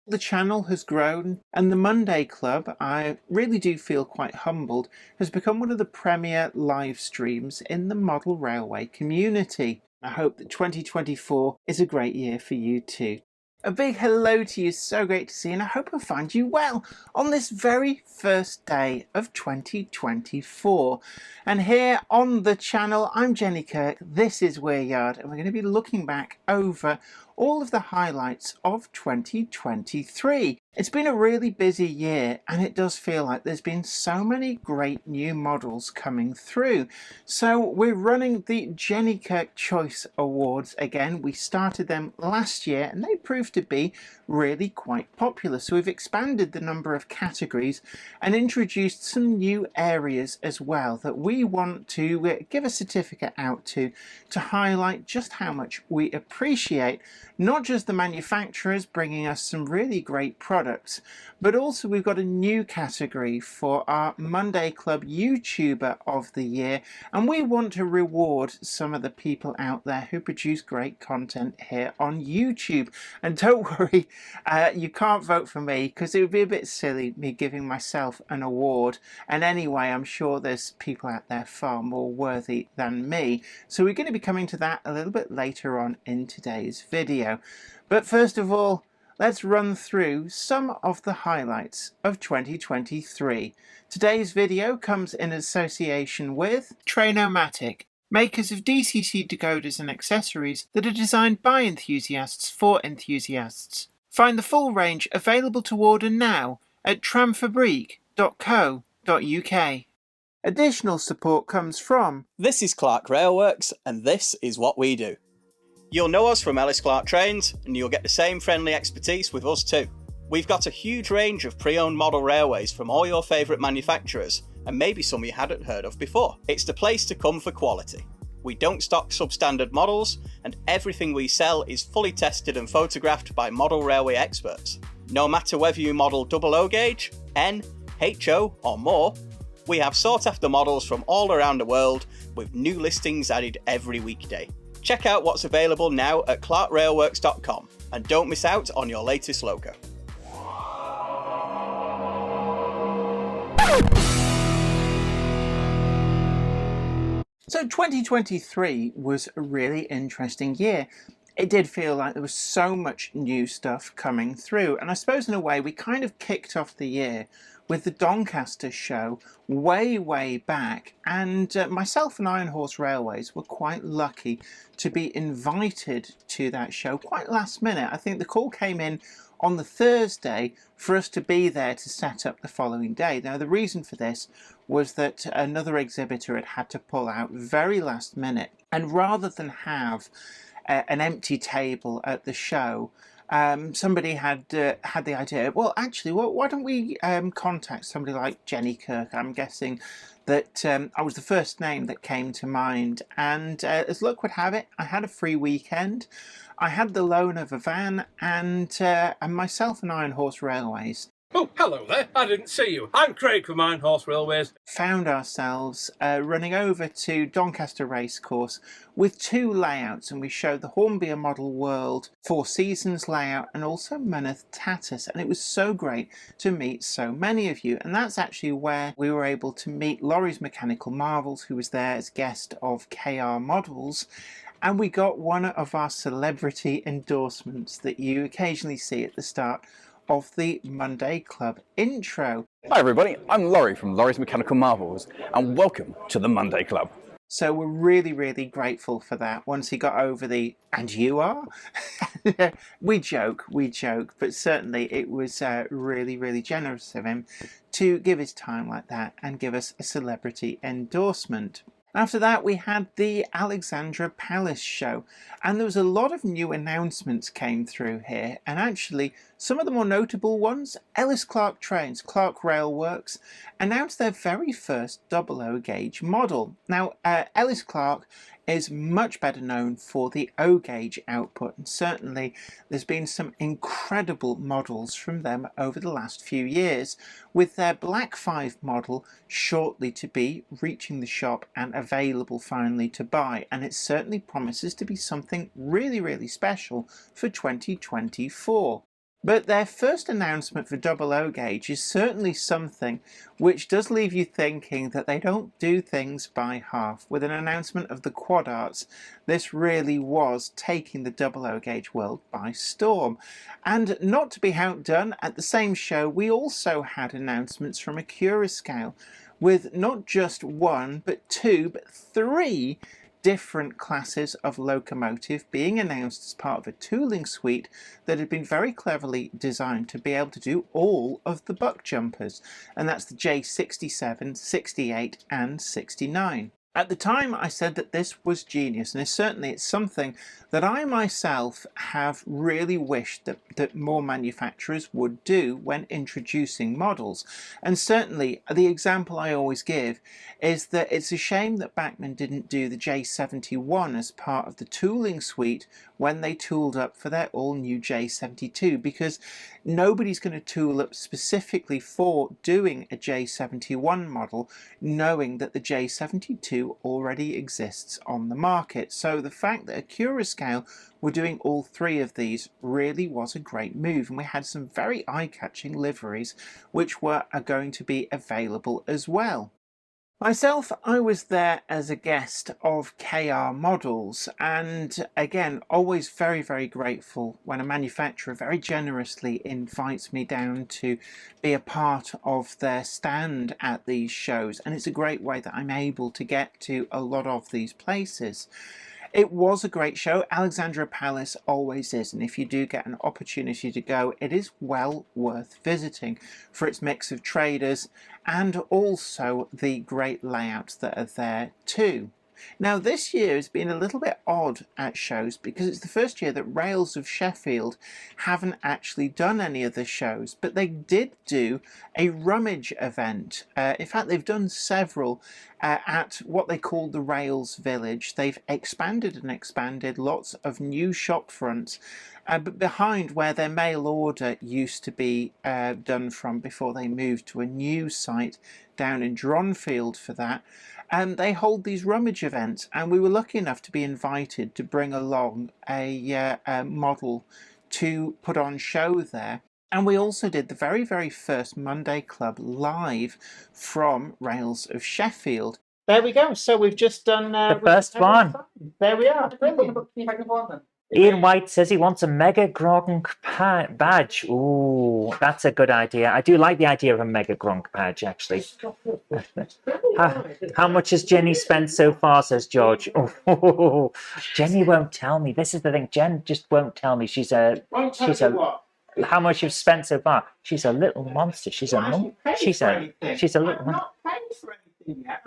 The channel has grown, and the Monday Club, I really do feel quite humbled, has become one of the premier live streams in the model railway community. I hope that 2024 is a great year for you too. A big hello to you, so great to see you, and I hope I find you well on this very first day of 2024. And here on the channel, I'm Jenny Kirk, this is Weir Yard, and we're going to be looking back over all of the highlights of 2023. It's been a really busy year, and it does feel like there's been so many great new models coming through. So we're running the Jenny Kirk Choice Awards again. We started them last year and they proved to be really quite popular. So we've expanded the number of categories and introduced some new areas as well that we want to give a certificate out to highlight just how much we appreciate not just the manufacturers bringing us some really great products, but also we've got a new category for our Monday Club YouTuber of the Year, and we want to reward some of the people out there who produce great content here on YouTube. And don't worry, you can't vote for me because it would be a bit silly me giving myself an award, and anyway I'm sure there's people out there far more worthy than me, so we're going to be coming to that a little bit later on in today's video. But first of all, let's run through some of the highlights of 2023. Today's video comes in association with Trainomatic, makers of DCT decoders and accessories that are designed by enthusiasts for enthusiasts. Find the full range available to order now at tramfabrique.co.uk. Additional support comes from This is Clark Railworks, and this is what we do. You'll know us from Ellis Clark Trains, and you'll get the same friendly expertise with us too. We've got a huge range of pre-owned model railways from all your favourite manufacturers, and maybe some you hadn't heard of before. It's the place to come for quality. We don't stock substandard models, and everything we sell is fully tested and photographed by model railway experts. No matter whether you model double O gauge, N, HO or more, we have sought after models from all around the world with new listings added every weekday. Check out what's available now at clarkrailworks.com and don't miss out on your latest loco. So 2023 was a really interesting year. It did feel like there was so much new stuff coming through, and I suppose in a way we kind of kicked off the year with the Doncaster Show way back, and myself and Iron Horse Railways were quite lucky to be invited to that show quite last minute. I think the call came in on the Thursday for us to be there to set up the following day. Now the reason for this was that another exhibitor had to pull out very last minute, and rather than have an empty table at the show, somebody had had the idea, well actually why don't we contact somebody like Jenny Kirk. I'm guessing that I was the first name that came to mind, and as luck would have it, I had a free weekend. I had the loan of a van, and myself and Iron Horse Railways. Oh, hello there. I didn't see you. I'm Craig from Iron Horse Railways. Found ourselves running over to Doncaster Racecourse with two layouts, and we showed the Hornby Model World Four Seasons layout and also Myneth Tatus, and it was so great to meet so many of you. And that's actually where we were able to meet Laurie's Mechanical Marvels, who was there as guest of KR Models, and we got one of our celebrity endorsements that you occasionally see at the start of the Monday Club intro. Hi everybody, I'm Laurie from Laurie's Mechanical Marvels, and welcome to the Monday Club. So we're really grateful for that. Once he got over the "and you are," we joke, but certainly it was really generous of him to give his time like that and give us a celebrity endorsement. After that we had the Alexandra Palace show, and there was a lot of new announcements came through here, and actually some of the more notable ones, Ellis Clark Trains, Clark Railworks, announced their very first double O gauge model. Now Ellis Clark is much better known for the O gauge output, and certainly there's been some incredible models from them over the last few years, with their Black 5 model shortly to be reaching the shop and available finally to buy, and it certainly promises to be something really special for 2024. But their first announcement for 00 gauge is certainly something which does leave you thinking that they don't do things by half. With an announcement of the Quad Arts, this really was taking the 00 gauge world by storm. And not to be outdone, at the same show we also had announcements from Accurascale, with not just one, but two, but three different classes of locomotive being announced as part of a tooling suite that had been very cleverly designed to be able to do all of the buck jumpers, and that's the J67, 68 and 69. At the time I said that this was genius, and it's something that I myself have really wished that more manufacturers would do when introducing models. And certainly the example I always give is that it's a shame that Bachmann didn't do the J71 as part of the tooling suite when they tooled up for their all-new J72, because nobody's going to tool up specifically for doing a J71 model knowing that the J72 already exists on the market. So the fact that Accurascale were doing all three of these really was a great move, and we had some very eye-catching liveries which are going to be available as well. Myself, I was there as a guest of KR Models, and again, always very, very grateful when a manufacturer very generously invites me down to be a part of their stand at these shows, and it's a great way that I'm able to get to a lot of these places. It was a great show. Alexandra Palace always is, and if you do get an opportunity to go, it is well worth visiting for its mix of traders and also the great layouts that are there too. Now this year has been a little bit odd at shows because it's the first year that Rails of Sheffield haven't actually done any of the shows, but they did do a Rummage event. In fact, they've done several at what they call the Rails Village. They've expanded and expanded, lots of new shop fronts, but behind where their mail order used to be done from before they moved to a new site down in Dronfield for that. They hold these Rummage events, and we were lucky enough to be invited to bring along a model to put on show there. And we also did the very, very first Monday Club live from Rails of Sheffield. There we go. So we've just done the first one. There we are. Brilliant. Ian White says he wants a Mega Gronk badge. Ooh, that's a good idea. I do like the idea of a Mega Gronk badge, actually. How much has Jenny spent so far, says George. Oh, Jenny won't tell me. This is the thing. Jen just won't tell me. She's a how much you've spent so far. She's a little monster. She's a little one.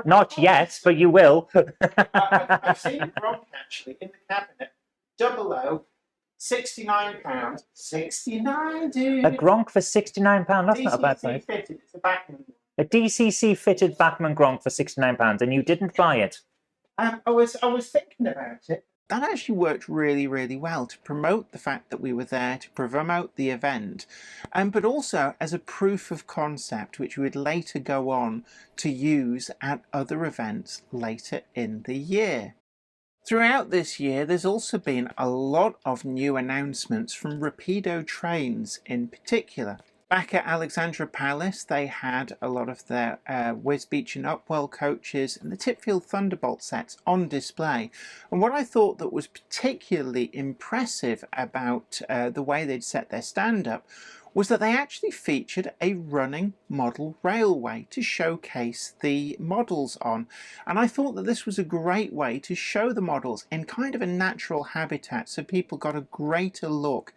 Not yet, but you will. I've seen a Gronk actually in the cabinet. 00, £69. 69, dude. A Gronk for £69. That's not a bad price. Fitted. It's a Bachmann. A DCC fitted Bachmann Gronk for £69, and you didn't buy it. I was thinking about it. That actually worked really, really well to promote the fact that we were there, to promote the event, but also as a proof of concept, which we would later go on to use at other events later in the year. Throughout this year, there's also been a lot of new announcements from Rapido trains in particular. Back at Alexandra Palace, they had a lot of their Wisbech and Upwell coaches and the Tipfield Thunderbolt sets on display. And what I thought that was particularly impressive about the way they'd set their stand up was that they actually featured a running model railway to showcase the models on. And I thought that this was a great way to show the models in kind of a natural habitat, so people got a greater look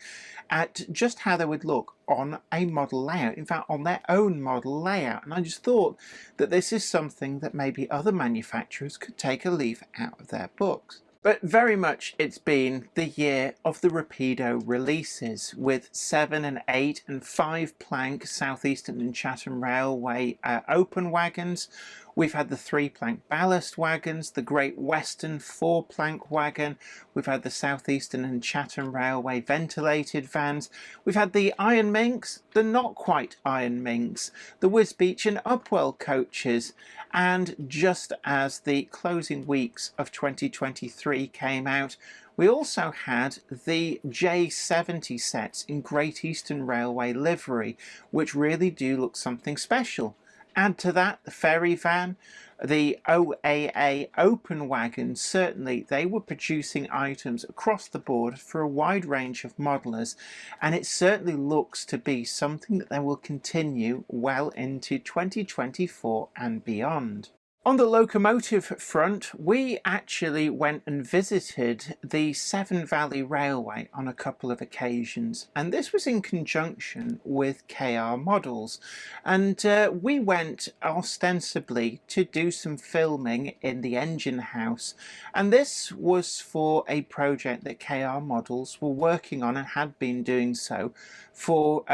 at just how they would look on a model layout, in fact on their own model layout. And I just thought that this is something that maybe other manufacturers could take a leaf out of their books. But very much it's been the year of the Rapido releases, with 7 and 8 and 5 plank Southeastern and Chatham Railway open wagons. We've had the 3-plank ballast wagons, the Great Western 4-plank wagon. We've had the Southeastern and Chatham Railway ventilated vans. We've had the Iron Minks, the not quite Iron Minks, the Wisbech and Upwell coaches. And just as the closing weeks of 2023 came out, We also had the J70 sets in Great Eastern Railway livery, which really do look something special. Add to that the ferry van, the OAA open wagon. Certainly they were producing items across the board for a wide range of modelers, and it certainly looks to be something that they will continue well into 2024 and beyond. On the locomotive front, we actually went and visited the Severn Valley Railway on a couple of occasions, and this was in conjunction with KR Models, and we went ostensibly to do some filming in the engine house, and this was for a project that KR Models were working on and had been doing so for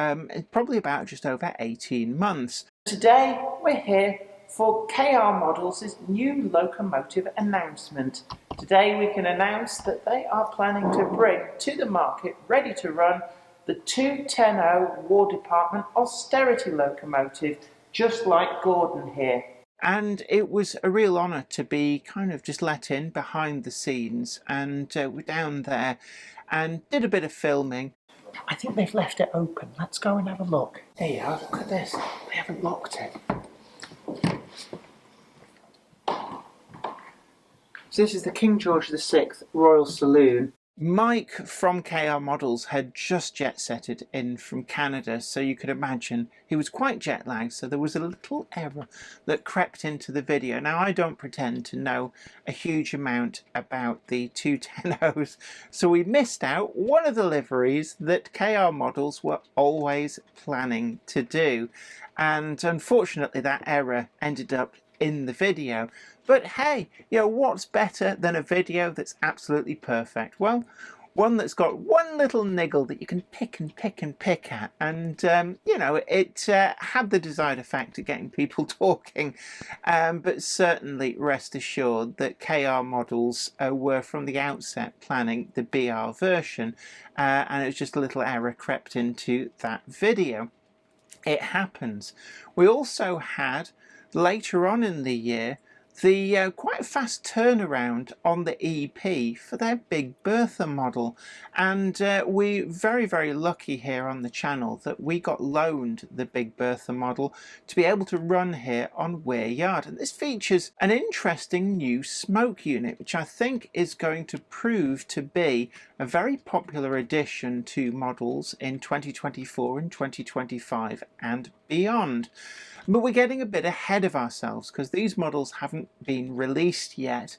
probably about just over 18 months. Today we're here for KR Models' new locomotive announcement. Today we can announce that they are planning to bring to the market, ready to run, the 210 War Department austerity locomotive, just like Gordon here. And it was a real honour to be kind of just let in behind the scenes, and we're down there and did a bit of filming. I think they've left it open. Let's go and have a look. There you are, look at this. They haven't locked it. So this is the King George VI Royal Saloon. Mike from KR Models had just jet-setted in from Canada, so you could imagine he was quite jet-lagged, so there was a little error that crept into the video. Now, I don't pretend to know a huge amount about the 210s, so we missed out one of the liveries that KR Models were always planning to do, and unfortunately that error ended up in the video. But hey, you know, what's better than a video that's absolutely perfect? Well, one that's got one little niggle that you can pick at, and you know, it had the desired effect of getting people talking, but certainly rest assured that KR Models were from the outset planning the BR version, and it was just a little error crept into that video. It happens. We also had later on in the year the quite fast turnaround on the EP for their Big Bertha model, and we're very lucky here on the channel that we got loaned the Big Bertha model to be able to run here on Weir Yard. And this features an interesting new smoke unit, which I think is going to prove to be a very popular addition to models in 2024 and 2025 and beyond. But we're getting a bit ahead of ourselves because these models haven't been released yet.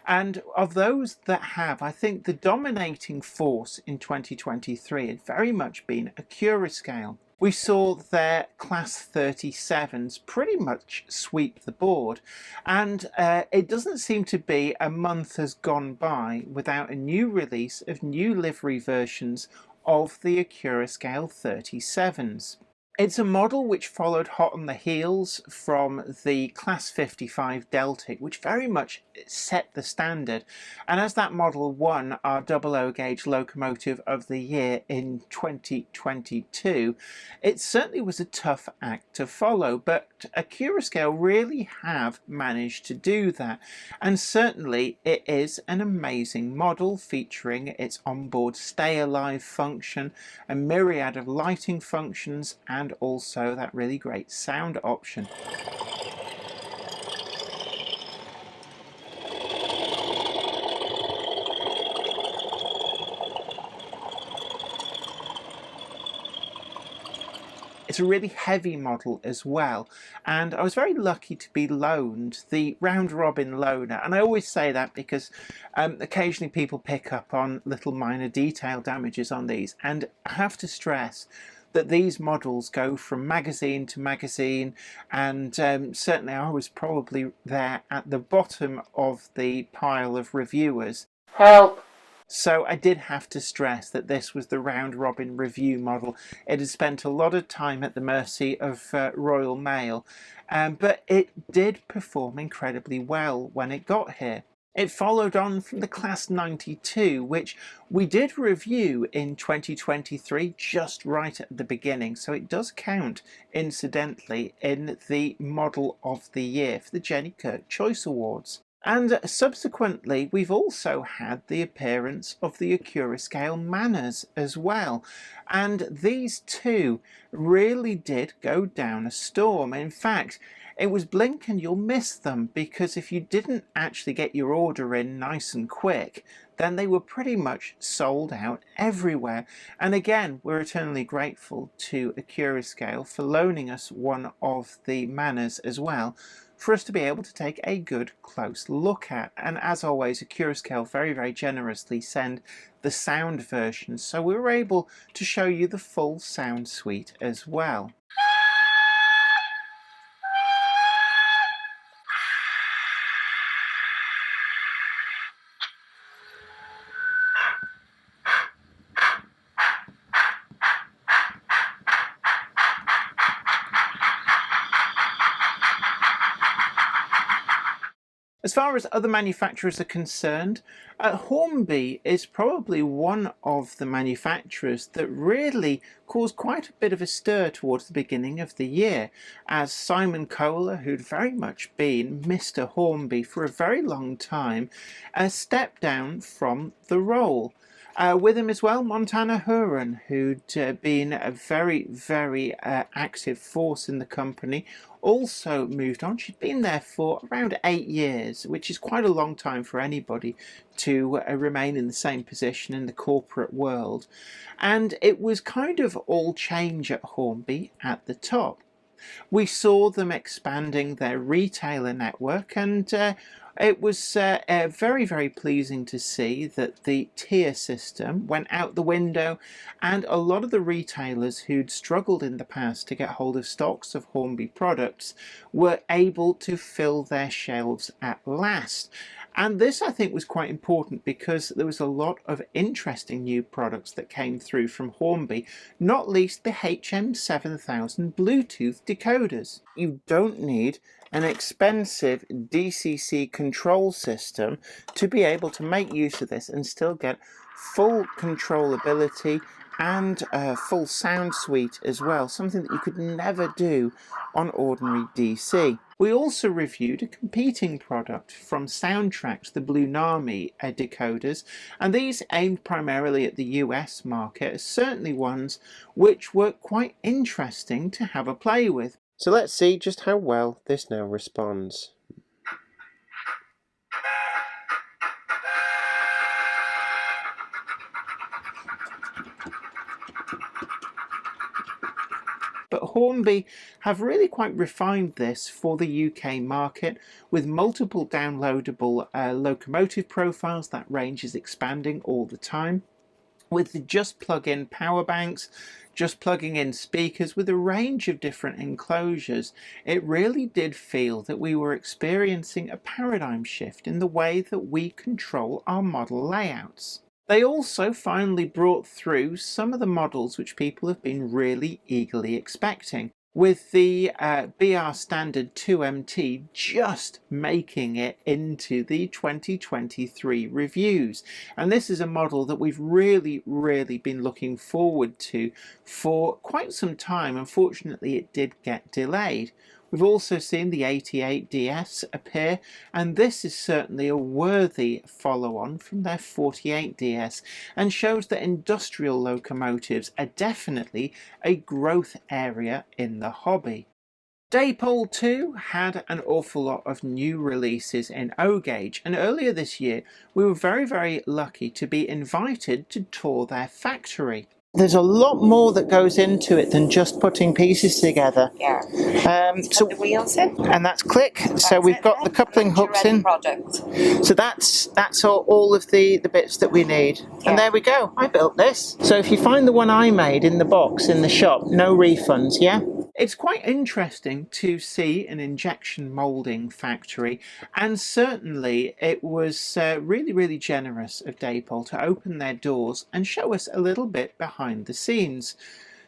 And of those that have, I think the dominating force in 2023 had very much been Accurascale. We saw their Class 37s pretty much sweep the board, and it doesn't seem to be a month has gone by without a new release of new livery versions of the Accurascale 37s. It's a model which followed hot on the heels from the Class 55 Deltic, which very much set the standard. And as that model won our 00 gauge locomotive of the year in 2022, it certainly was a tough act to follow, but Accurascale really have managed to do that. And certainly it is an amazing model featuring its onboard stay alive function, a myriad of lighting functions, and also that really great sound option. It's a really heavy model as well, and I was very lucky to be loaned the round robin loaner, and I always say that because occasionally people pick up on little minor detail damages on these, and I have to stress that these models go from magazine to magazine, and certainly I was probably there at the bottom of the pile of reviewers. Help! So I did have to stress that this was the round robin review model. It had spent a lot of time at the mercy of Royal Mail, but it did perform incredibly well when it got here. It followed on from the Class 92, which we did review in 2023, just right at the beginning, so it does count, incidentally, in the Model of the Year for the Jenny Kirk Choice Awards. And subsequently, we've also had the appearance of the Accurascale Manners as well. And these two really did go down a storm. In fact, it was blink and you'll miss them, because if you didn't actually get your order in nice and quick, then they were pretty much sold out everywhere. And again, we're eternally grateful to Accurascale for loaning us one of the Manners as well, for us to be able to take a good close look at. And as always, Accurascale very generously send the sound version, so we were able to show you the full sound suite as well. As far as other manufacturers are concerned, Hornby is probably one of the manufacturers that really caused quite a bit of a stir towards the beginning of the year, as Simon Kohler, who'd very much been Mr. Hornby for a very long time, stepped down from the role. With him as well, Montana Huron, who'd been a very active force in the company, also moved on. She'd been there for around 8 years, which is quite a long time for anybody to remain in the same position in the corporate world. And it was kind of all change at Hornby at the top. We saw them expanding their retailer network, and it was very pleasing to see that the tier system went out the window, and a lot of the retailers who'd struggled in the past to get hold of stocks of Hornby products were able to fill their shelves at last. And this, I think, was quite important, because there was a lot of interesting new products that came through from Hornby, not least the HM7000 Bluetooth decoders. You don't need an expensive DCC control system to be able to make use of this and still get full controllability and a full sound suite as well, something that you could never do on ordinary DC. We also reviewed a competing product from Soundtrax, the Blue Nami decoders, and these aimed primarily at the US market, are certainly ones which were quite interesting to have a play with. So let's see just how well this now responds. But Hornby have really quite refined this for the UK market, with multiple downloadable locomotive profiles. That range is expanding all the time, with the just plug-in power banks, just plugging in speakers with a range of different enclosures. It really did feel that we were experiencing a paradigm shift in the way that we control our model layouts. They also finally brought through some of the models which people have been really eagerly expecting, with the BR Standard 2MT just making it into the 2023 reviews. And this is a model that we've really been looking forward to for quite some time. Unfortunately, it did get delayed. We've also seen the 88DS appear, and this is certainly a worthy follow-on from their 48DS, and shows that industrial locomotives are definitely a growth area in the hobby. Dapol too had an awful lot of new releases in O-Gauge, and earlier this year we were very lucky to be invited to tour their factory. There's a lot more that goes into it than just putting pieces together. Yeah. So the wheels in. And that's click. So we've got the coupling hooks in. Product. So that's all of the bits that we need. Yeah. And there we go. I built this. So if you find the one I made in the box in the shop, no refunds, yeah? It's quite interesting to see an injection moulding factory, and certainly it was really generous of Dapol to open their doors and show us a little bit behind the scenes.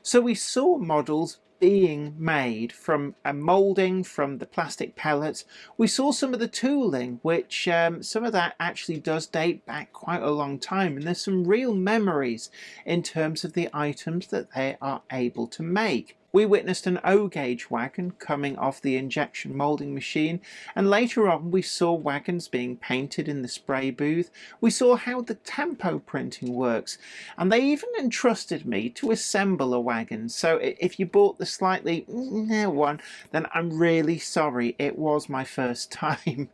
So we saw models being made from a moulding, from the plastic pellets. We saw some of the tooling, which some of that actually does date back quite a long time, and there's some real memories in terms of the items that they are able to make. We witnessed an O-gauge wagon coming off the injection moulding machine, and later on we saw wagons being painted in the spray booth. We saw how the tempo printing works, and they even entrusted me to assemble a wagon. So if you bought the slightly one, then I'm really sorry, it was my first time.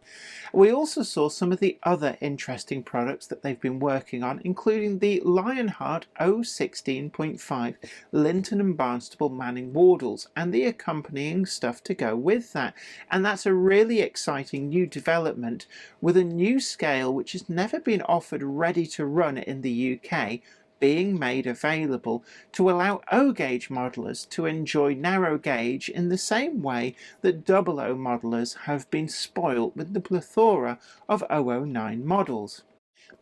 We also saw some of the other interesting products that they've been working on, including the Lionheart 016.5 Linton and Barnstable Manning Wardles and the accompanying stuff to go with that. And that's a really exciting new development with a new scale which has never been offered ready to run in the UK, being made available to allow O-gauge modelers to enjoy narrow gauge in the same way that 00 modelers have been spoilt with the plethora of 009 models.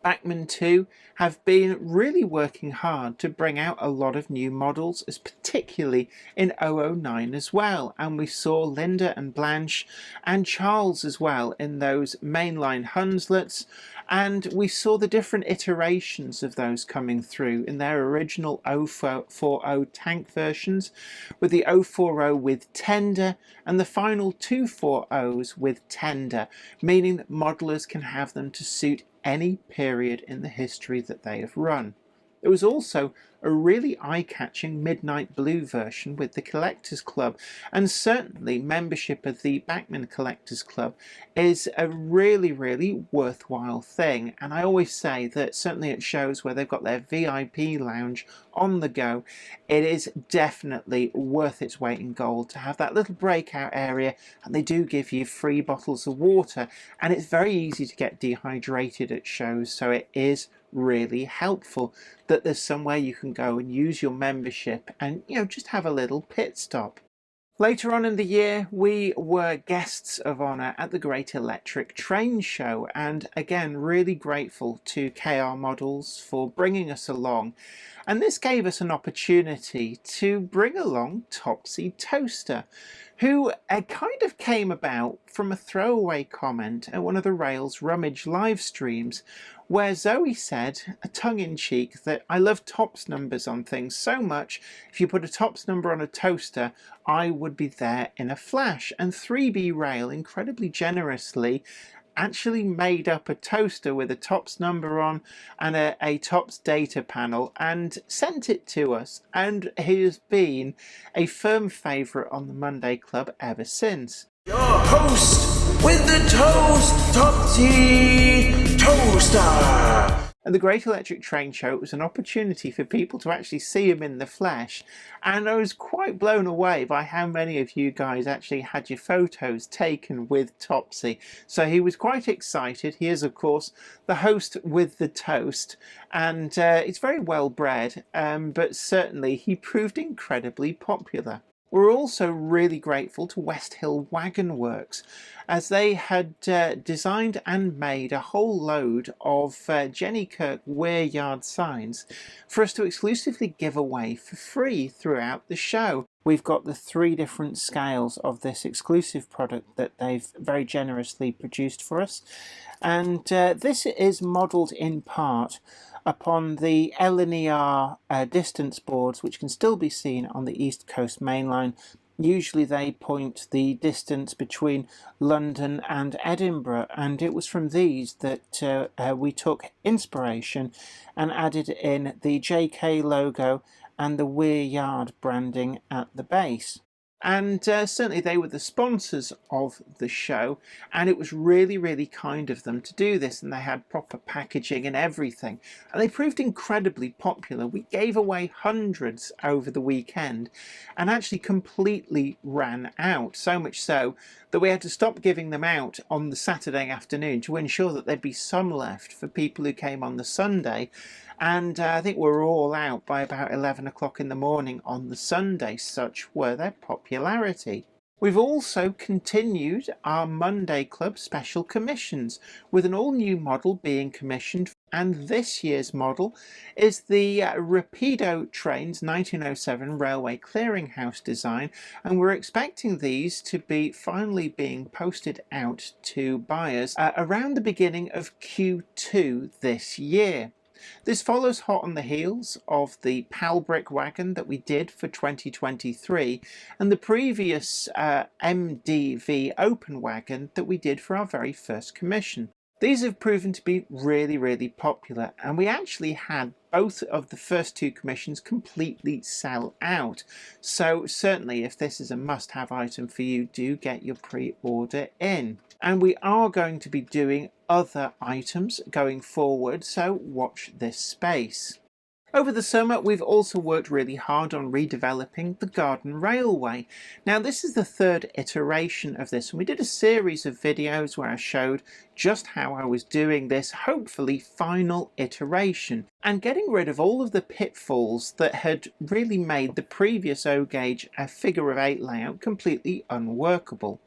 Bachmann too have been really working hard to bring out a lot of new models, as particularly in 009 as well, and we saw Linda and Blanche and Charles as well in those mainline Hunslets, and we saw the different iterations of those coming through in their original 040 tank versions, with the 040 with tender and the final 240s with tender, meaning that modelers can have them to suit any period in the history that they have run. There was also a really eye-catching midnight blue version with the Collectors Club, and certainly membership of the Bachmann Collectors Club is a really worthwhile thing, and I always say that certainly at shows where they've got their VIP lounge on the go, it is definitely worth its weight in gold to have that little breakout area, and they do give you free bottles of water, and it's very easy to get dehydrated at shows, so it is really helpful that there's somewhere you can go and use your membership and, you know, just have a little pit stop. Later on in the year, we were guests of honour at the Great Electric Train Show, and again really grateful to KR Models for bringing us along, and this gave us an opportunity to bring along Topsy Toaster, who kind of came about from a throwaway comment at one of the Rails Rummage live streams, where Zoe said, tongue-in-cheek, that I love tops numbers on things so much, if you put a tops number on a toaster, I would be there in a flash. And 3B Rail incredibly generously actually made up a toaster with a tops number on and a tops data panel and sent it to us, and he has been a firm favourite on the Monday Club ever since. Your host with the toast, Topsy Toaster. At the Great Electric Train Show, it was an opportunity for people to actually see him in the flesh, and I was quite blown away by how many of you guys actually had your photos taken with Topsy. So he was quite excited. He is, of course, the host with the toast, and it's very well bred, but certainly he proved incredibly popular. We're also really grateful to West Hill Wagon Works, as they had designed and made a whole load of Jenny Kirk Weir Yard signs for us to exclusively give away for free throughout the show. We've got the 3 different scales of this exclusive product that they've very generously produced for us, and this is modelled in part upon the LNER distance boards, which can still be seen on the East Coast Main Line. Usually they point the distance between London and Edinburgh, and it was from these that we took inspiration and added in the JK logo and the Weir Yard branding at the base. And certainly they were the sponsors of the show, and it was really kind of them to do this, and they had proper packaging and everything, and they proved incredibly popular. We gave away hundreds over the weekend and actually completely ran out, so much so that we had to stop giving them out on the Saturday afternoon to ensure that there'd be some left for people who came on the Sunday. And I think we were all out by about 11 o'clock in the morning on the Sunday, such were their popularity. We've also continued our Monday Club special commissions, with an all-new model being commissioned, and this year's model is the Rapido Trains 1907 Railway Clearinghouse design, and we're expecting these to be finally being posted out to buyers around the beginning of Q2 this year. This follows hot on the heels of the PAL brick wagon that we did for 2023 and the previous MDV open wagon that we did for our very first commission. These have proven to be really popular, and we actually had both of the first two commissions completely sell out. So certainly if this is a must-have item for you, do get your pre-order in. And we are going to be doing other items going forward, so watch this space. Over the summer, we've also worked really hard on redeveloping the Garden Railway. Now, this is the third iteration of this, and we did a series of videos where I showed just how I was doing this, hopefully final iteration, and getting rid of all of the pitfalls that had really made the previous O-Gauge figure of 8 layout completely unworkable.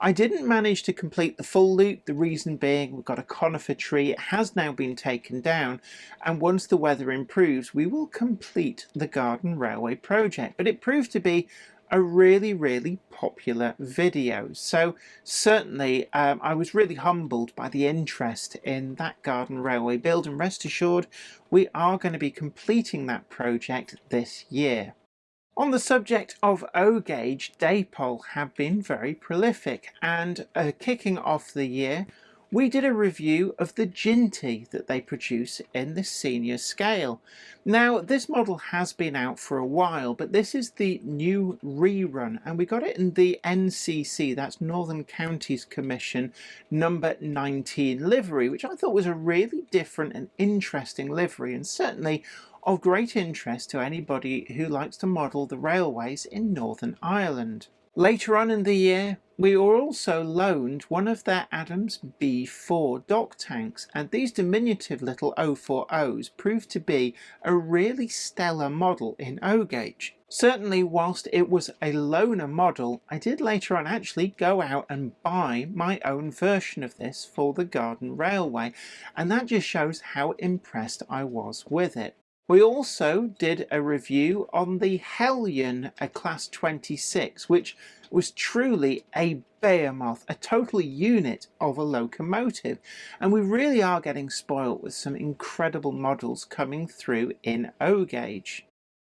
I didn't manage to complete the full loop, the reason being we've got a conifer tree. It has now been taken down, and once the weather improves we will complete the Garden Railway project. But it proved to be a really popular video, so certainly I was really humbled by the interest in that Garden Railway build, and rest assured we are going to be completing that project this year. On the subject of O-Gauge, Dapol have been very prolific, and kicking off the year we did a review of the Ginty that they produce in the senior scale. Now, this model has been out for a while, but this is the new rerun, and we got it in the NCC, that's Northern Counties Commission number 19 livery, which I thought was a really different and interesting livery, and certainly of great interest to anybody who likes to model the railways in Northern Ireland. Later on in the year, we were also loaned one of their Adams B4 dock tanks, and these diminutive little 040s proved to be a really stellar model in O-Gauge. Certainly, whilst it was a loaner model, I did later on actually go out and buy my own version of this for the Garden Railway, and that just shows how impressed I was with it. We also did a review on the Hellion Class 26, which was truly a behemoth, a total unit of a locomotive, and we really are getting spoilt with some incredible models coming through in O-Gauge.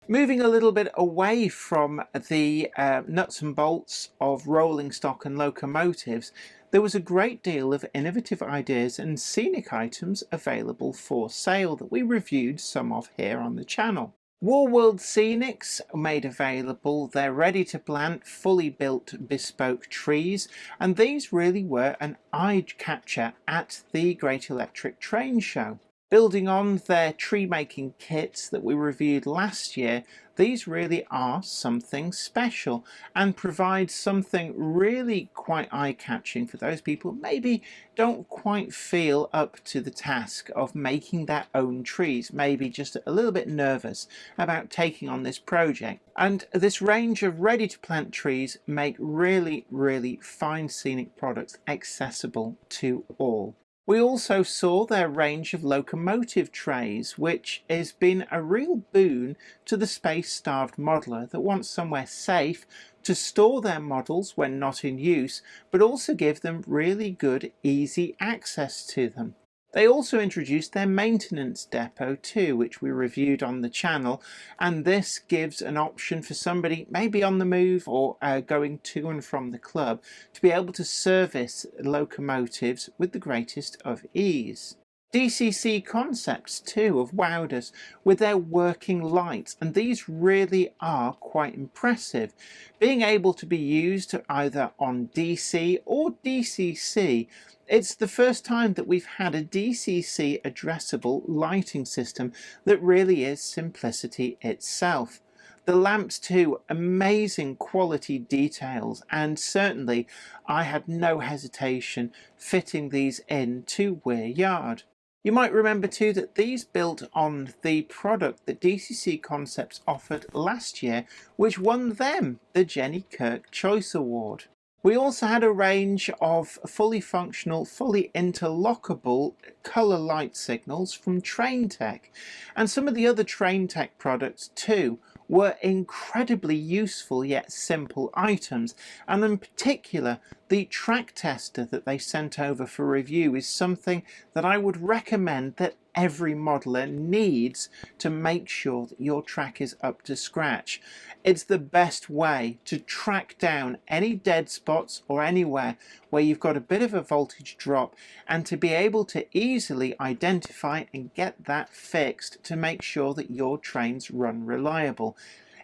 Moving a little bit away from the nuts and bolts of rolling stock and locomotives, there was a great deal of innovative ideas and scenic items available for sale that we reviewed some of here on the channel. Warworld Scenics made available their ready to plant, fully built bespoke trees, and these really were an eye catcher at the Great Electric Train Show. Building on their tree making kits that we reviewed last year, these really are something special and provide something really quite eye-catching for those people who maybe don't quite feel up to the task of making their own trees, maybe just a little bit nervous about taking on this project. And this range of ready to plant trees make really fine scenic products accessible to all. We also saw their range of locomotive trays, which has been a real boon to the space-starved modeller that wants somewhere safe to store their models when not in use, but also give them really good, easy access to them. They also introduced their maintenance depot too, which we reviewed on the channel, and this gives an option for somebody maybe on the move or going to and from the club to be able to service locomotives with the greatest of ease. DCC Concepts too have wowed us with their working lights, and these really are quite impressive. Being able to be used either on DC or DCC, it's the first time that we've had a DCC addressable lighting system that really is simplicity itself. The lamps too, amazing quality details, and certainly I had no hesitation fitting these in to Weir Yard. You might remember too that these built on the product that DCC Concepts offered last year, which won them the Jenny Kirk Choice Award. We also had a range of fully functional, fully interlockable colour light signals from Traintech, and some of the other Traintech products too were incredibly useful yet simple items, and in particular the track tester that they sent over for review is something that I would recommend that every modeler needs to make sure that your track is up to scratch. It's the best way to track down any dead spots or anywhere where you've got a bit of a voltage drop, and to be able to easily identify and get that fixed to make sure that your trains run reliable.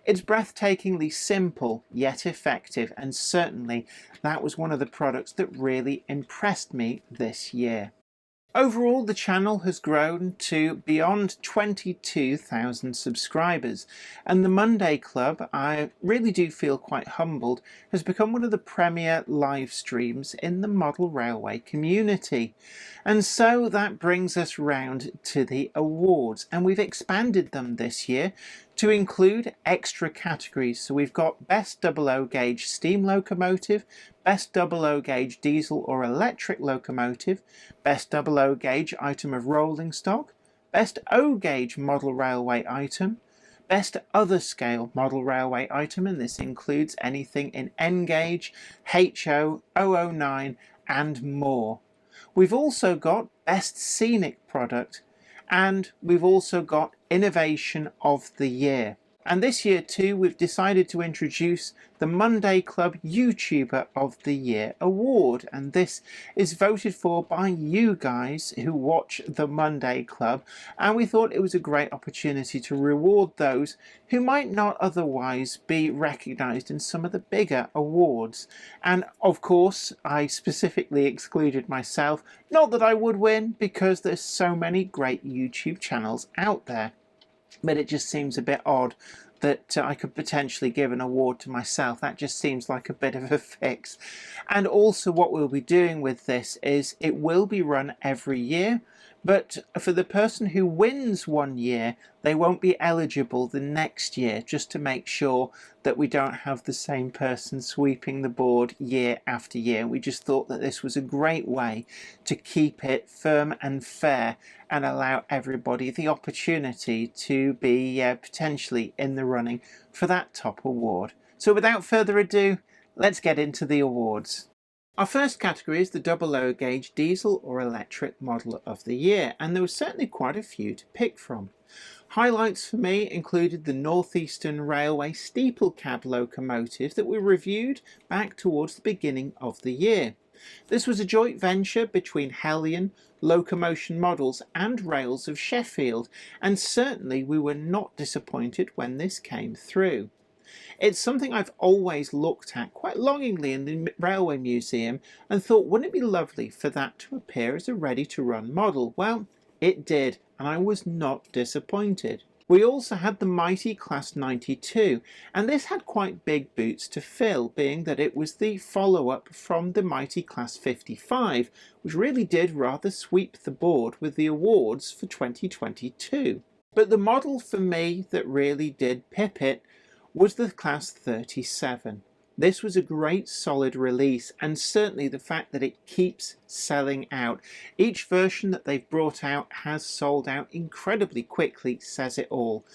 It's breathtakingly simple yet effective, and certainly that was one of the products that really impressed me this year. Overall, the channel has grown to beyond 22,000 subscribers, and the Monday Club, I really do feel quite humbled, has become one of the premier live streams in the model railway community. And so that brings us round to the awards, and we've expanded them this year to include extra categories. So we've got Best 00 Gauge Steam Locomotive, Best 00 Gauge Diesel or Electric Locomotive, Best 00 Gauge Item of Rolling Stock, Best O Gauge Model Railway Item, Best Other Scale Model Railway Item, and this includes anything in N Gauge, HO, 009 and more. We've also got Best Scenic Product, and we've also got Innovation of the Year. And this year too, we've decided to introduce the Monday Club YouTuber of the Year award, and this is voted for by you guys who watch the Monday Club, and we thought it was a great opportunity to reward those who might not otherwise be recognised in some of the bigger awards. And of course, I specifically excluded myself, not that I would win, because there's so many great YouTube channels out there. But it just seems a bit odd that I could potentially give an award to myself. That just seems like a bit of a fix. And also what we'll be doing with this is it will be run every year, but for the person who wins one year, they won't be eligible the next year, just to make sure that we don't have the same person sweeping the board year after year. We just thought that this was a great way to keep it firm and fair and allow everybody the opportunity to be potentially in the running for that top award. So without further ado, let's get into the awards. Our first category is the 00 Gauge Diesel or Electric Model of the Year, and there were certainly quite a few to pick from. Highlights for me included the Northeastern Railway Steeple Cab locomotive that we reviewed back towards the beginning of the year. This was a joint venture between Hellion, Locomotion Models and Rails of Sheffield, and certainly we were not disappointed when this came through. It's something I've always looked at quite longingly in the Railway Museum and thought, wouldn't it be lovely for that to appear as a ready-to-run model? Well, it did, and I was not disappointed. We also had the Mighty Class 92, and this had quite big boots to fill, being that it was the follow-up from the Mighty Class 55, which really did rather sweep the board with the awards for 2022. But the model for me that really did pip it was the Class 37. This was a great solid release, and certainly the fact that it keeps selling out. Each version that they've brought out has sold out incredibly quickly, says it all.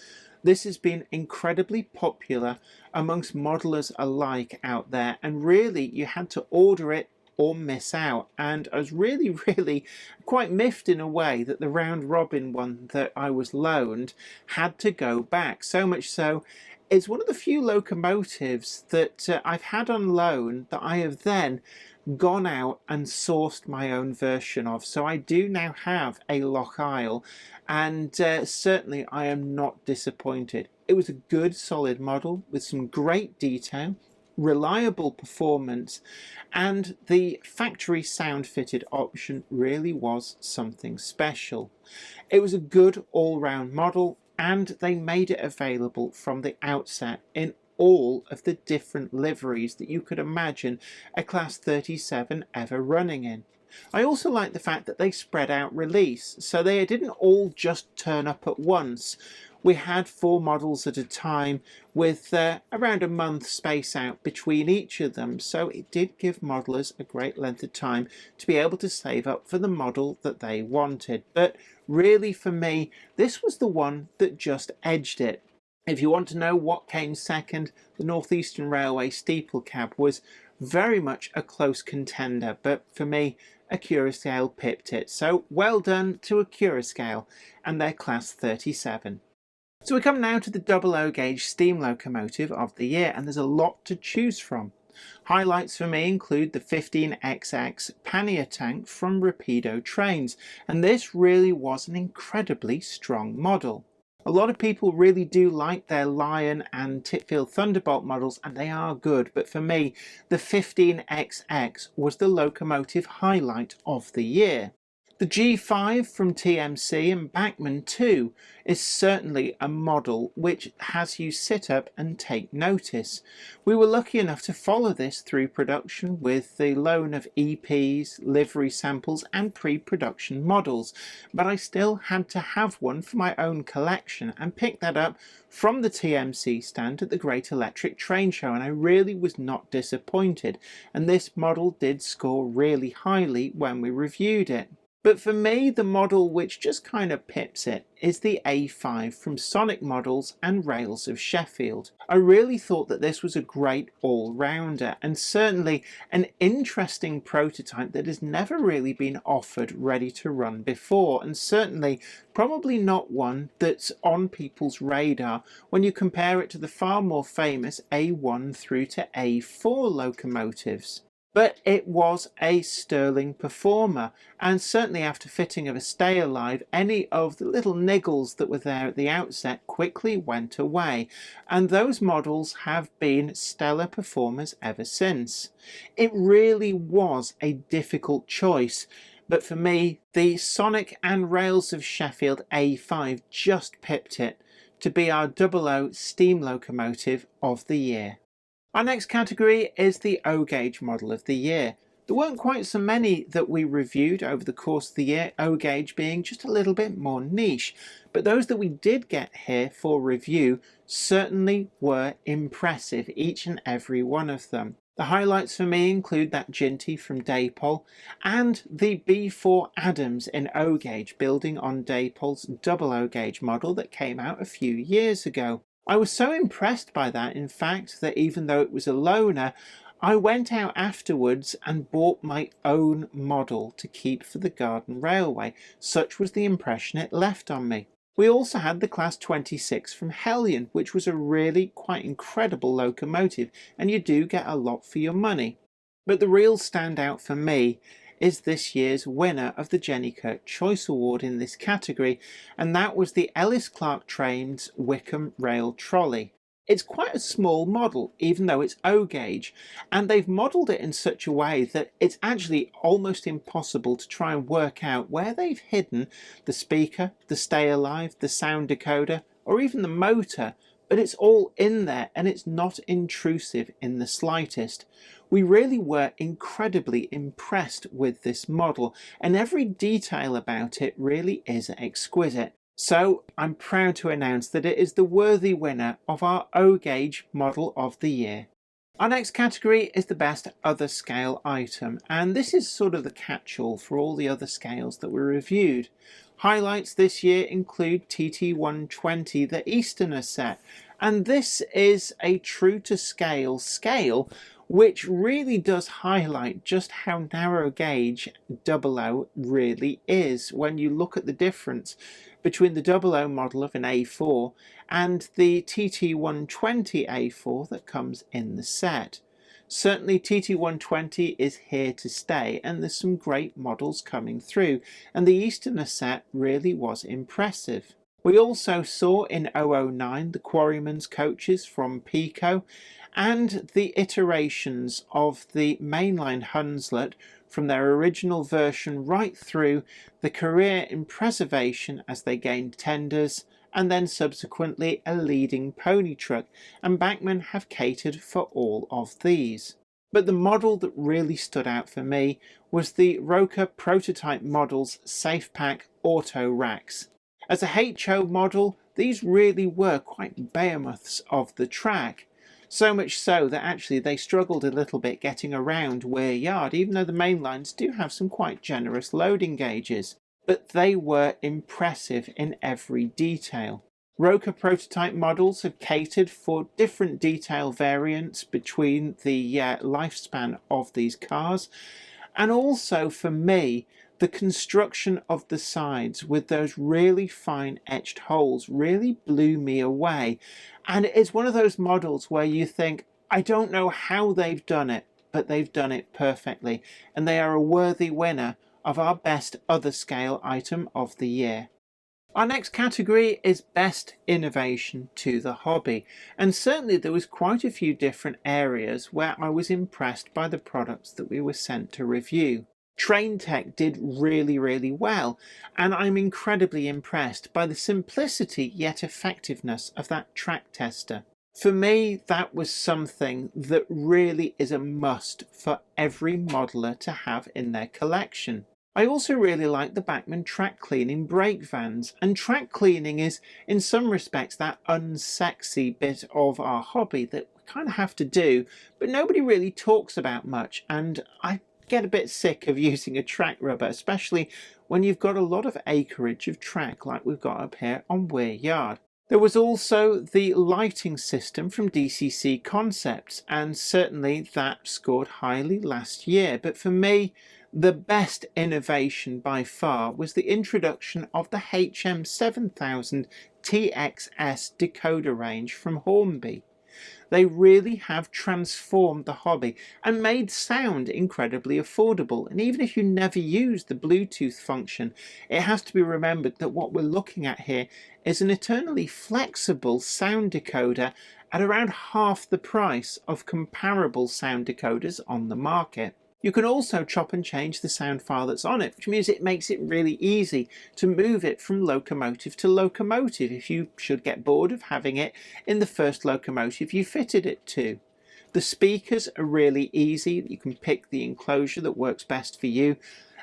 This has been incredibly popular amongst modelers alike out there, and really you had to order it or miss out. And I was really quite miffed in a way that the round robin one that I was loaned had to go back. So much so, it's one of the few locomotives that I've had on loan that I have then gone out and sourced my own version of. So I do now have a Lochile, and certainly I am not disappointed. It was a good solid model with some great detail, reliable performance, and the factory sound fitted option really was something special. It was a good all-round model, and they made it available from the outset in all of the different liveries that you could imagine a Class 37 ever running in. I also like the fact that they spread out release, so they didn't all just turn up at once. We had 4 models at a time with around a month space out between each of them, so it did give modelers a great length of time to be able to save up for the model that they wanted. But really for me, this was the one that just edged it. If you want to know what came second, the Northeastern Railway Steeple Cab was very much a close contender, but for me, Accurascale pipped it. So well done to Accurascale and their Class 37. So we come now to the 00 gauge steam locomotive of the year, and there's a lot to choose from. Highlights for me include the 15XX pannier tank from Rapido Trains, and this really was an incredibly strong model. A lot of people really do like their Lion and Titfield Thunderbolt models, and they are good, but for me the 15XX was the locomotive highlight of the year. The G5 from TMC and Bachmann 2 is certainly a model which has you sit up and take notice. We were lucky enough to follow this through production with the loan of EPs, livery samples and pre-production models, but I still had to have one for my own collection and picked that up from the TMC stand at the Great Electric Train Show, and I really was not disappointed, and this model did score really highly when we reviewed it. But for me, the model which just kind of pips it is the A5 from Sonic Models and Rails of Sheffield. I really thought that this was a great all-rounder and certainly an interesting prototype that has never really been offered ready to run before, and certainly probably not one that's on people's radar when you compare it to the far more famous A1 through to A4 locomotives. But it was a sterling performer, and certainly after fitting of a stay alive, any of the little niggles that were there at the outset quickly went away, and those models have been stellar performers ever since. It really was a difficult choice, but for me the Sonic and Rails of Sheffield A5 just pipped it to be our 00 steam locomotive of the year. Our next category is the O gauge model of the year. There weren't quite so many that we reviewed over the course of the year, O gauge being just a little bit more niche, but those that we did get here for review certainly were impressive, each and every one of them. The highlights for me include that Ginty from Dapol and the B4 Adams in O gauge, building on Dapol's 00 gauge model that came out a few years ago. I was so impressed by that, in fact, that even though it was a loaner, I went out afterwards and bought my own model to keep for the Garden Railway. Such was the impression it left on me. We also had the Class 26 from Hellion, which was a really quite incredible locomotive, and you do get a lot for your money. But the real standout for me is this year's winner of the Jenny Kirk Choice Award in this category, and that was the Ellis Clark Trains Wickham Rail Trolley. It's quite a small model, even though it's O gauge, and they've modelled it in such a way that it's actually almost impossible to try and work out where they've hidden the speaker, the stay alive, the sound decoder, or even the motor, but it's all in there and it's not intrusive in the slightest. We really were incredibly impressed with this model, and every detail about it really is exquisite. So I'm proud to announce that it is the worthy winner of our O gauge model of the year. Our next category is the best other scale item, and this is sort of the catch-all for all the other scales that were reviewed. Highlights this year include TT120, the Easterner set, and this is a true to scale which really does highlight just how narrow gauge 00 really is when you look at the difference between the 00 model of an A4 and the TT120 A4 that comes in the set. Certainly TT120 is here to stay, and there's some great models coming through, and the Easterner set really was impressive. We also saw in 009 the Quarryman's coaches from Pico and the iterations of the mainline Hunslet from their original version right through the career in preservation as they gained tenders, and then subsequently a leading pony truck, and Bachmann have catered for all of these. But the model that really stood out for me was the Roker Prototype Models Safe Pack Auto Racks. As a HO model, these really were quite behemoths of the track. So much so that actually they struggled a little bit getting around Weir Yard, even though the main lines do have some quite generous loading gauges. But they were impressive in every detail. Roker prototype models have catered for different detail variants between the lifespan of these cars, And also for me, the construction of the sides with those really fine etched holes really blew me away. And it's one of those models where you think, I don't know how they've done it, but they've done it perfectly. And they are a worthy winner of our best other scale item of the year. Our next category is Best Innovation to the Hobby, and certainly there was quite a few different areas where I was impressed by the products that we were sent to review. Train Tech did really well, and I'm incredibly impressed by the simplicity yet effectiveness of that track tester. For me, that was something that really is a must for every modeler to have in their collection. I also really like the Bachmann track cleaning brake vans, and track cleaning is in some respects that unsexy bit of our hobby that we kind of have to do, but nobody really talks about much, and I get a bit sick of using a track rubber, especially when you've got a lot of acreage of track like we've got up here on Weir Yard. There was also the lighting system from DCC Concepts, and certainly that scored highly last year, but for me, the best innovation by far was the introduction of the HM7000 TXS decoder range from Hornby. They really have transformed the hobby and made sound incredibly affordable. And even if you never use the Bluetooth function, it has to be remembered that what we're looking at here is an eternally flexible sound decoder at around half the price of comparable sound decoders on the market. You can also chop and change the sound file that's on it, which means it makes it really easy to move it from locomotive to locomotive if you should get bored of having it in the first locomotive you fitted it to. The speakers are really easy. You can pick the enclosure that works best for you,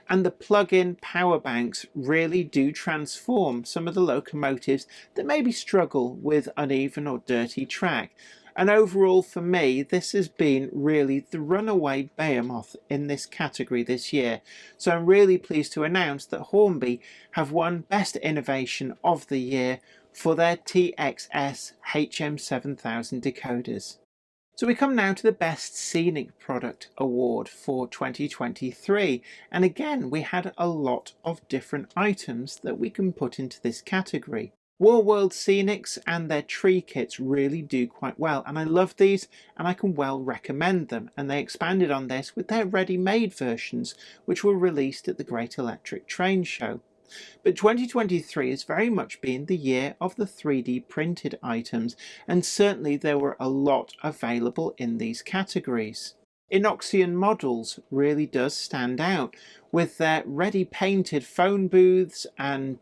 and the plug-in power banks really do transform some of the locomotives that maybe struggle with uneven or dirty track. And overall for me, this has been really the runaway behemoth in this category this year. So I'm really pleased to announce that Hornby have won Best Innovation of the Year for their TXS HM7000 decoders. So we come now to the Best Scenic Product Award for 2023. And again, we had a lot of different items that we can put into this category. War World Scenics and their tree kits really do quite well, and I love these and I can well recommend them, and they expanded on this with their ready-made versions which were released at the Great Electric Train Show. But 2023 has very much been the year of the 3D printed items, and certainly there were a lot available in these categories. Inoxian Models really does stand out with their ready painted phone booths and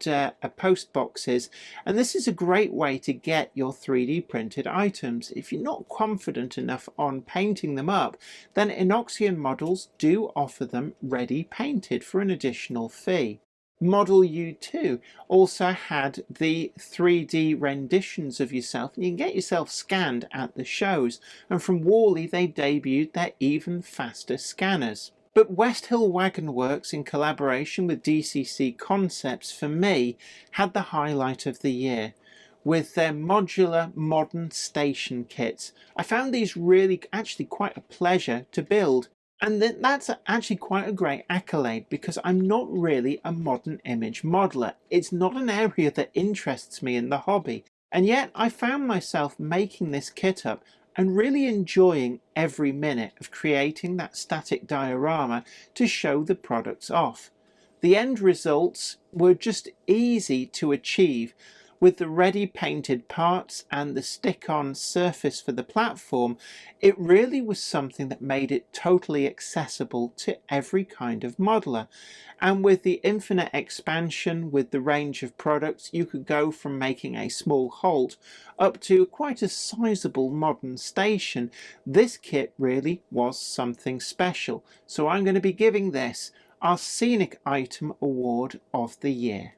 post boxes, and this is a great way to get your 3D printed items. If you're not confident enough on painting them up, then Inoxian Models do offer them ready painted for an additional fee. Model U2 also had the 3D renditions of yourself, and you can get yourself scanned at the shows, and from Worley they debuted their even faster scanners. But West Hill Wagon Works, in collaboration with DCC Concepts, for me had the highlight of the year with their modular modern station kits. I found these really actually quite a pleasure to build. And that's actually quite a great accolade, because I'm not really a modern image modeler. It's not an area that interests me in the hobby. And yet I found myself making this kit up and really enjoying every minute of creating that static diorama to show the products off. The end results were just easy to achieve. With the ready painted parts and the stick-on surface for the platform, it really was something that made it totally accessible to every kind of modeler. And with the infinite expansion with the range of products, you could go from making a small halt up to quite a sizable modern station. This kit really was something special. So I'm going to be giving this our Scenic Item Award of the Year.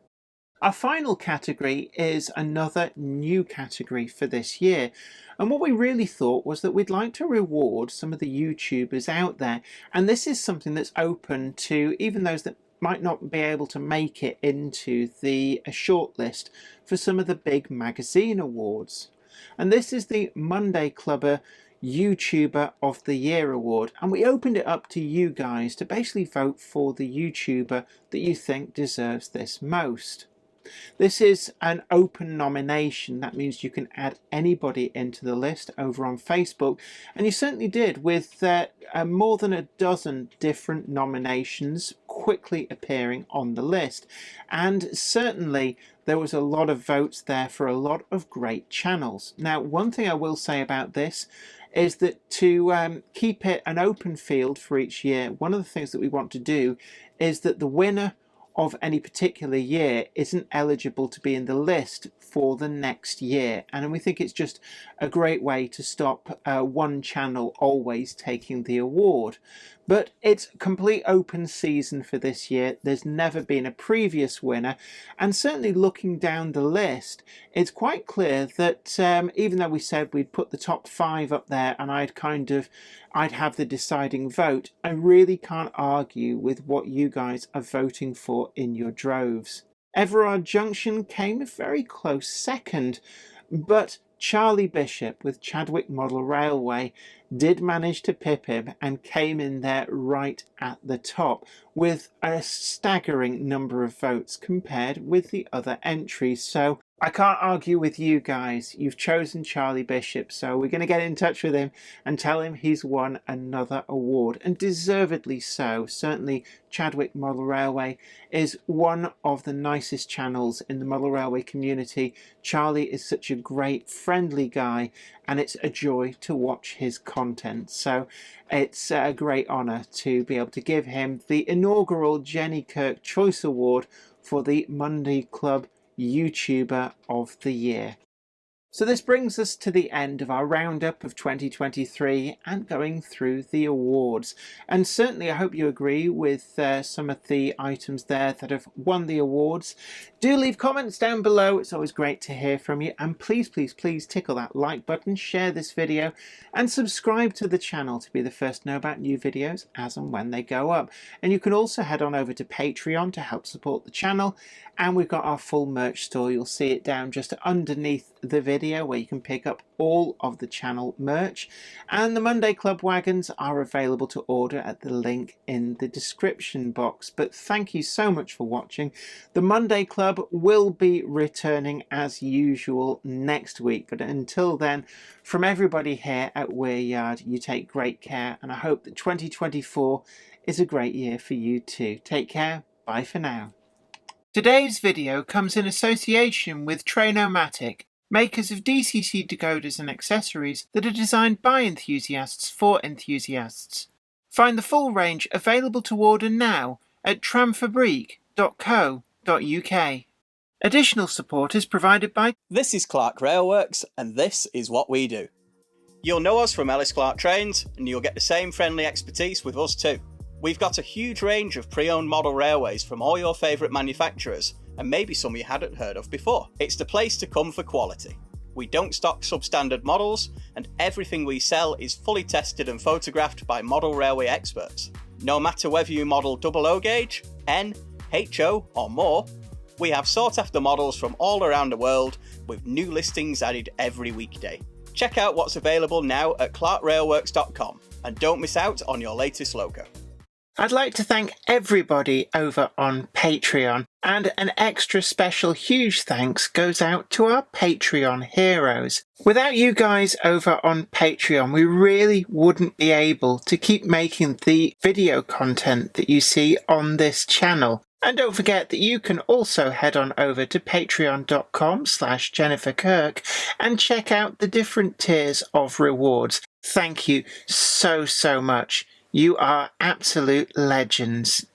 Our final category is another new category for this year, and what we really thought was that we'd like to reward some of the YouTubers out there, and this is something that's open to even those that might not be able to make it into the shortlist for some of the big magazine awards. And this is the Monday Clubber YouTuber of the Year award, and we opened it up to you guys to basically vote for the YouTuber that you think deserves this most. This is an open nomination. That means you can add anybody into the list over on Facebook, and you certainly did, with more than a dozen different nominations quickly appearing on the list. And certainly there was a lot of votes there for a lot of great channels. Now, one thing I will say about this is that to keep it an open field for each year, one of the things that we want to do is that the winner of any particular year isn't eligible to be in the list for the next year, and we think it's just a great way to stop one channel always taking the award. But it's a complete open season for this year. There's never been a previous winner, and certainly looking down the list, it's quite clear that even though we said we'd put the top 5 up there and I'd have the deciding vote, I really can't argue with what you guys are voting for in your droves. Everard Junction came a very close second, but Charlie Bishop with Chadwick Model Railway did manage to pip him and came in there right at the top with a staggering number of votes compared with the other entries. So I can't argue with you guys. You've chosen Charlie Bishop, so we're going to get in touch with him and tell him he's won another award, and deservedly so. Certainly Chadwick Model Railway is one of the nicest channels in the model railway community. Charlie is such a great, friendly guy, and it's a joy to watch his content. So it's a great honour to be able to give him the inaugural Jenny Kirk Choice Award for the Monday Club YouTuber of the Year. So this brings us to the end of our roundup of 2023 and going through the awards. And certainly I hope you agree with some of the items there that have won the awards. Do leave comments down below. It's always great to hear from you. And please, please, please tickle that like button, share this video, and subscribe to the channel to be the first to know about new videos as and when they go up. And you can also head on over to Patreon to help support the channel. And we've got our full merch store. You'll see it down just underneath the video, where you can pick up all of the channel merch, and the Monday Club wagons are available to order at the link in the description box. But thank you so much for watching. The Monday Club will be returning as usual next week, but until then, from everybody here at Weir Yard, you take great care, and I hope that 2024 is a great year for you too. Take care. Bye for now. Today's video comes in association with Trainomatic, makers of DCC decoders and accessories that are designed by enthusiasts for enthusiasts. Find the full range available to order now at tramfabrique.co.uk. Additional support is provided by... This is Clark Railworks, and this is what we do. You'll know us from Ellis Clark Trains, and you'll get the same friendly expertise with us too. We've got a huge range of pre-owned model railways from all your favourite manufacturers, and maybe some you hadn't heard of before. It's the place to come for quality. We don't stock substandard models, and everything we sell is fully tested and photographed by model railway experts. No matter whether you model 00 gauge, N, HO or more, we have sought after models from all around the world with new listings added every weekday. Check out what's available now at clarkrailworks.com, and don't miss out on your latest loco. I'd like to thank everybody over on Patreon, and an extra special huge thanks goes out to our Patreon heroes. Without you guys over on Patreon, we really wouldn't be able to keep making the video content that you see on this channel. And don't forget that you can also head on over to patreon.com/JenniferKirk and check out the different tiers of rewards. Thank you so much. You are absolute legends.